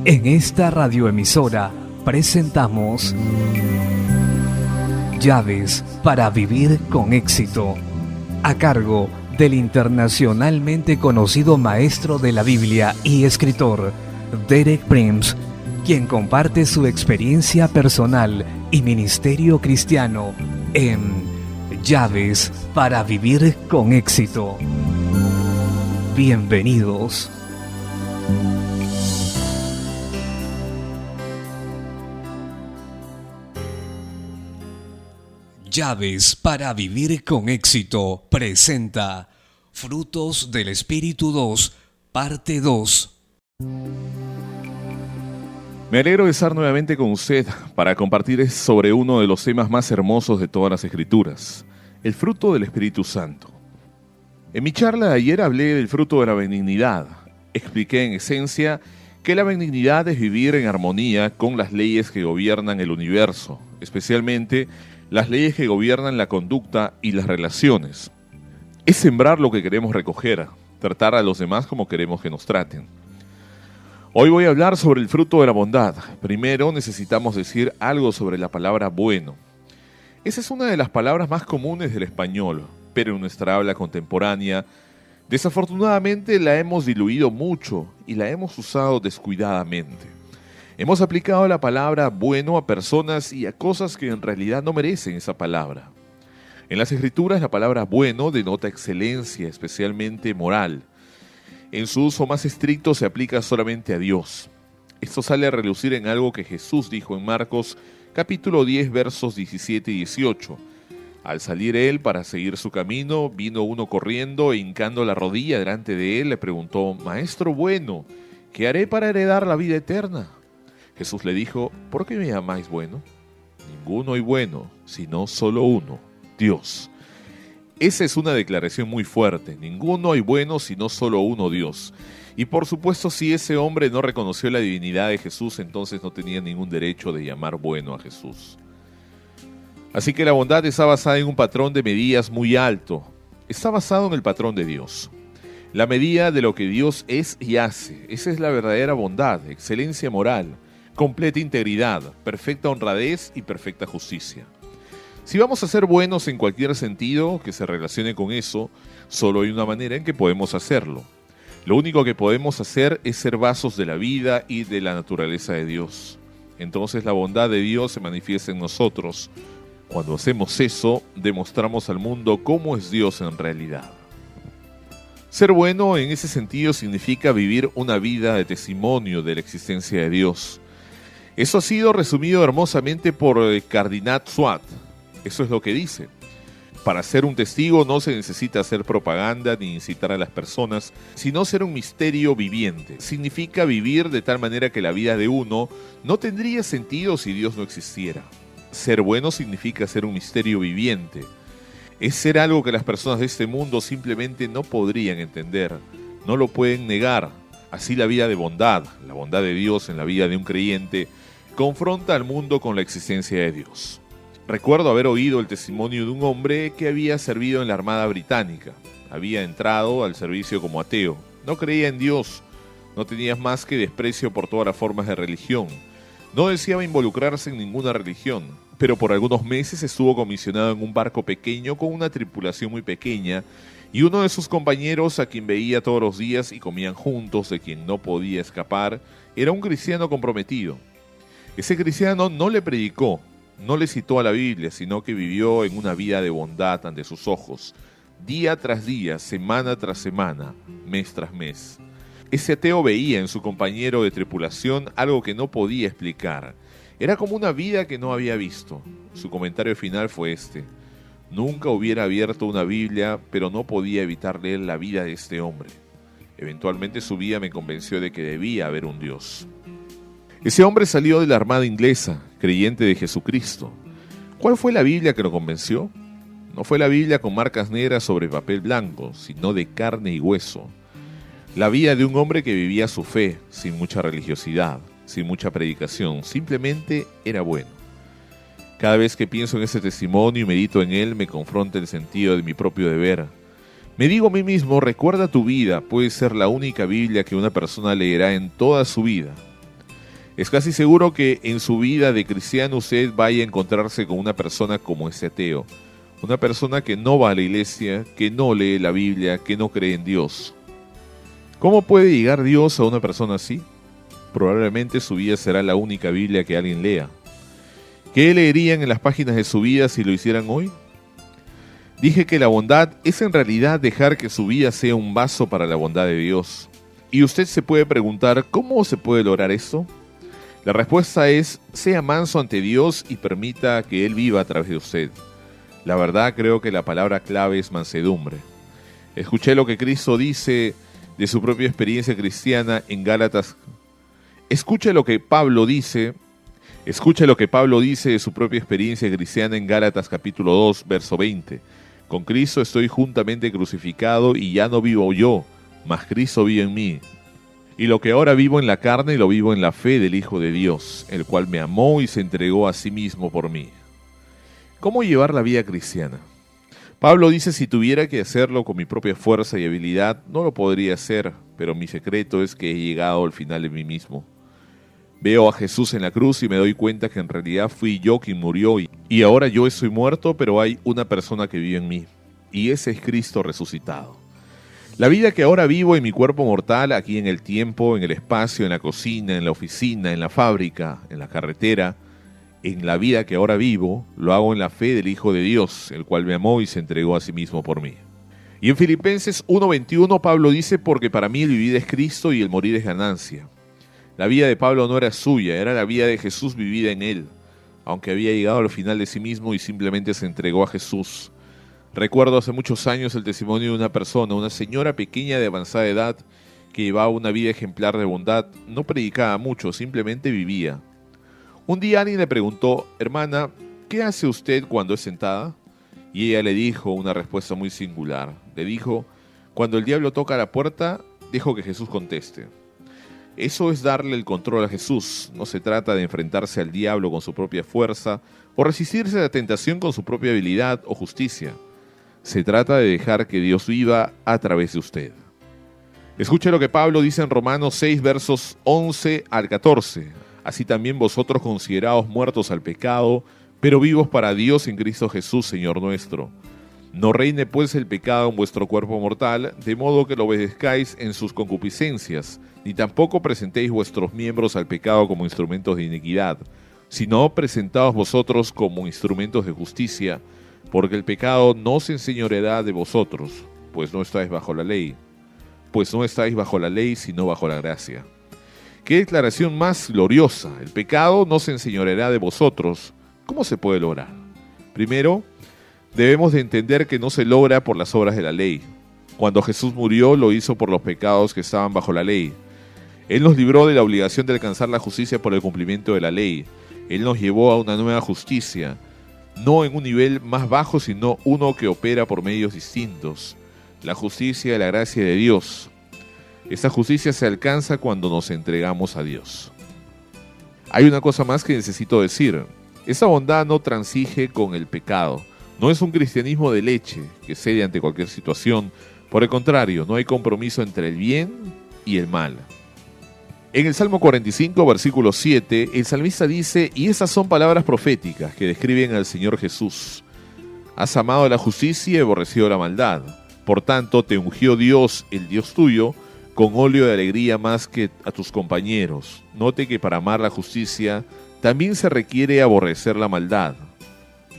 En esta radioemisora presentamos Llaves para vivir con éxito, a cargo del internacionalmente conocido maestro de la Biblia y escritor Derek Prince, quien comparte su experiencia personal y ministerio cristiano en Llaves para vivir con éxito. Bienvenidos. Llaves para vivir con éxito presenta Frutos del Espíritu 2, parte 2. Me alegro de estar nuevamente con usted para compartir sobre uno de los temas más hermosos de todas las Escrituras, el fruto del Espíritu Santo. En mi charla de ayer hablé del fruto de la benignidad. Expliqué en esencia que la benignidad es vivir en armonía con las leyes que gobiernan el universo, especialmente las leyes que gobiernan la conducta y las relaciones. Es sembrar lo que queremos recoger, tratar a los demás como queremos que nos traten. Hoy voy a hablar sobre el fruto de la bondad. Primero necesitamos decir algo sobre la palabra bueno. Esa es una de las palabras más comunes del español, pero en nuestra habla contemporánea, desafortunadamente la hemos diluido mucho y la hemos usado descuidadamente. Hemos aplicado la palabra bueno a personas y a cosas que en realidad no merecen esa palabra. En las Escrituras la palabra bueno denota excelencia, especialmente moral. En su uso más estricto se aplica solamente a Dios. Esto sale a relucir en algo que Jesús dijo en Marcos capítulo 10 versos 17 y 18. Al salir él para seguir su camino, vino uno corriendo e hincando la rodilla delante de él, le preguntó: Maestro bueno, ¿qué haré para heredar la vida eterna? Jesús le dijo: ¿Por qué me llamáis bueno? Ninguno hay bueno, sino solo uno, Dios. Esa es una declaración muy fuerte. Ninguno hay bueno, sino solo uno, Dios. Y por supuesto, si ese hombre no reconoció la divinidad de Jesús, entonces no tenía ningún derecho de llamar bueno a Jesús. Así que la bondad está basada en un patrón de medidas muy alto. Está basado en el patrón de Dios. La medida de lo que Dios es y hace. Esa es la verdadera bondad, excelencia moral, completa integridad, perfecta honradez y perfecta justicia. Si vamos a ser buenos en cualquier sentido que se relacione con eso, solo hay una manera en que podemos hacerlo. Lo único que podemos hacer es ser vasos de la vida y de la naturaleza de Dios. Entonces la bondad de Dios se manifiesta en nosotros. Cuando hacemos eso, demostramos al mundo cómo es Dios en realidad. Ser bueno en ese sentido significa vivir una vida de testimonio de la existencia de Dios. Eso ha sido resumido hermosamente por Cardinal Swat. Eso es lo que dice. Para ser un testigo no se necesita hacer propaganda ni incitar a las personas, sino ser un misterio viviente. Significa vivir de tal manera que la vida de uno no tendría sentido si Dios no existiera. Ser bueno significa ser un misterio viviente. Es ser algo que las personas de este mundo simplemente no podrían entender, no lo pueden negar. Así la vida de bondad, la bondad de Dios en la vida de un creyente, confronta al mundo con la existencia de Dios. Recuerdo haber oído el testimonio de un hombre que había servido en la Armada Británica. Había entrado al servicio como ateo. No creía en Dios. No tenía más que desprecio por todas las formas de religión. No deseaba involucrarse en ninguna religión. Pero por algunos meses estuvo comisionado en un barco pequeño con una tripulación muy pequeña, y uno de sus compañeros, a quien veía todos los días y comían juntos, de quien no podía escapar, era un cristiano comprometido. Ese cristiano no le predicó, no le citó a la Biblia, sino que vivió en una vida de bondad ante sus ojos, día tras día, semana tras semana, mes tras mes. Ese ateo veía en su compañero de tripulación algo que no podía explicar. Era como una vida que no había visto. Su comentario final fue este: nunca hubiera abierto una Biblia, pero no podía evitar leer la vida de este hombre. Eventualmente su vida me convenció de que debía haber un Dios. Ese hombre salió de la Armada inglesa, creyente de Jesucristo. ¿Cuál fue la Biblia que lo convenció? No fue la Biblia con marcas negras sobre papel blanco, sino de carne y hueso. La vida de un hombre que vivía su fe, sin mucha religiosidad, sin mucha predicación, simplemente era bueno. Cada vez que pienso en ese testimonio y medito en él, me confronta el sentido de mi propio deber. Me digo a mí mismo: recuerda tu vida, puede ser la única Biblia que una persona leerá en toda su vida. Es casi seguro que en su vida de cristiano usted vaya a encontrarse con una persona como ese ateo. Una persona que no va a la iglesia, que no lee la Biblia, que no cree en Dios. ¿Cómo puede llegar Dios a una persona así? Probablemente su vida será la única Biblia que alguien lea. ¿Qué leerían en las páginas de su vida si lo hicieran hoy? Dije que la bondad es en realidad dejar que su vida sea un vaso para la bondad de Dios. Y usted se puede preguntar, ¿cómo se puede lograr esto? La respuesta es, sea manso ante Dios y permita que Él viva a través de usted. La verdad, creo que la palabra clave es mansedumbre. Escuché lo que Cristo dice de su propia experiencia cristiana en Gálatas. Escuche lo que Pablo dice de su propia experiencia cristiana en Gálatas capítulo 2, verso 20. Con Cristo estoy juntamente crucificado y ya no vivo yo, mas Cristo vive en mí. Y lo que ahora vivo en la carne, lo vivo en la fe del Hijo de Dios, el cual me amó y se entregó a sí mismo por mí. ¿Cómo llevar la vida cristiana? Pablo dice, si tuviera que hacerlo con mi propia fuerza y habilidad, no lo podría hacer, pero mi secreto es que he llegado al final de mí mismo. Veo a Jesús en la cruz y me doy cuenta que en realidad fui yo quien murió y ahora yo estoy muerto, pero hay una persona que vive en mí, y ese es Cristo resucitado. La vida que ahora vivo en mi cuerpo mortal, aquí en el tiempo, en el espacio, en la cocina, en la oficina, en la fábrica, en la carretera, en la vida que ahora vivo, lo hago en la fe del Hijo de Dios, el cual me amó y se entregó a sí mismo por mí. Y en Filipenses 1:21 Pablo dice, porque para mí el vivir es Cristo y el morir es ganancia. La vida de Pablo no era suya, era la vida de Jesús vivida en él, aunque había llegado al final de sí mismo y simplemente se entregó a Jesús. Recuerdo hace muchos años el testimonio de una persona, una señora pequeña de avanzada edad, que llevaba una vida ejemplar de bondad, no predicaba mucho, simplemente vivía. Un día alguien le preguntó, hermana, ¿qué hace usted cuando es sentada? Y ella le dijo una respuesta muy singular. Le dijo, cuando el diablo toca la puerta, dejo que Jesús conteste. Eso es darle el control a Jesús. No se trata de enfrentarse al diablo con su propia fuerza o resistirse a la tentación con su propia habilidad o justicia. Se trata de dejar que Dios viva a través de usted. Escuche lo que Pablo dice en Romanos 6, versos 11 al 14. Así también vosotros consideraos muertos al pecado, pero vivos para Dios en Cristo Jesús, Señor nuestro. No reine pues el pecado en vuestro cuerpo mortal, de modo que lo obedezcáis en sus concupiscencias, ni tampoco presentéis vuestros miembros al pecado como instrumentos de iniquidad, sino presentaos vosotros como instrumentos de justicia, porque el pecado no se enseñoreará de vosotros, pues no estáis bajo la ley, sino bajo la gracia. ¡Qué declaración más gloriosa! El pecado no se enseñoreará de vosotros. ¿Cómo se puede lograr? Primero, debemos de entender que no se logra por las obras de la ley. Cuando Jesús murió, lo hizo por los pecados que estaban bajo la ley. Él nos libró de la obligación de alcanzar la justicia por el cumplimiento de la ley. Él nos llevó a una nueva justicia, no en un nivel más bajo, sino uno que opera por medios distintos. La justicia de la gracia de Dios. Esta justicia se alcanza cuando nos entregamos a Dios. Hay una cosa más que necesito decir. Esa bondad no transige con el pecado. No es un cristianismo de leche que cede ante cualquier situación. Por el contrario, no hay compromiso entre el bien y el mal. En el Salmo 45, versículo 7, el salmista dice, y esas son palabras proféticas que describen al Señor Jesús. Has amado la justicia y aborrecido la maldad. Por tanto, te ungió Dios, el Dios tuyo, con óleo de alegría más que a tus compañeros. Note que para amar la justicia también se requiere aborrecer la maldad.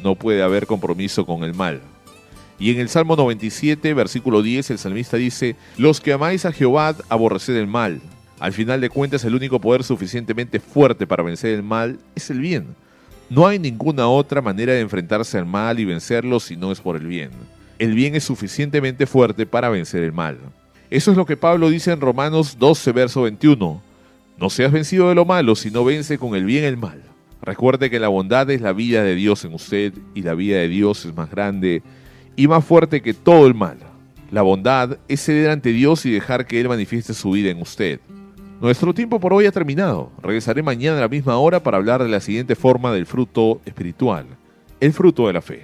No puede haber compromiso con el mal. Y en el Salmo 97, versículo 10, el salmista dice, los que amáis a Jehová, aborreced el mal. Al final de cuentas, el único poder suficientemente fuerte para vencer el mal es el bien. No hay ninguna otra manera de enfrentarse al mal y vencerlo si no es por el bien. El bien es suficientemente fuerte para vencer el mal. Eso es lo que Pablo dice en Romanos 12, verso 21. No seas vencido de lo malo, sino vence con el bien el mal. Recuerde que la bondad es la vida de Dios en usted y la vida de Dios es más grande y más fuerte que todo el mal. La bondad es ceder ante Dios y dejar que Él manifieste su vida en usted. Nuestro tiempo por hoy ha terminado. Regresaré mañana a la misma hora para hablar de la siguiente forma del fruto espiritual, el fruto de la fe.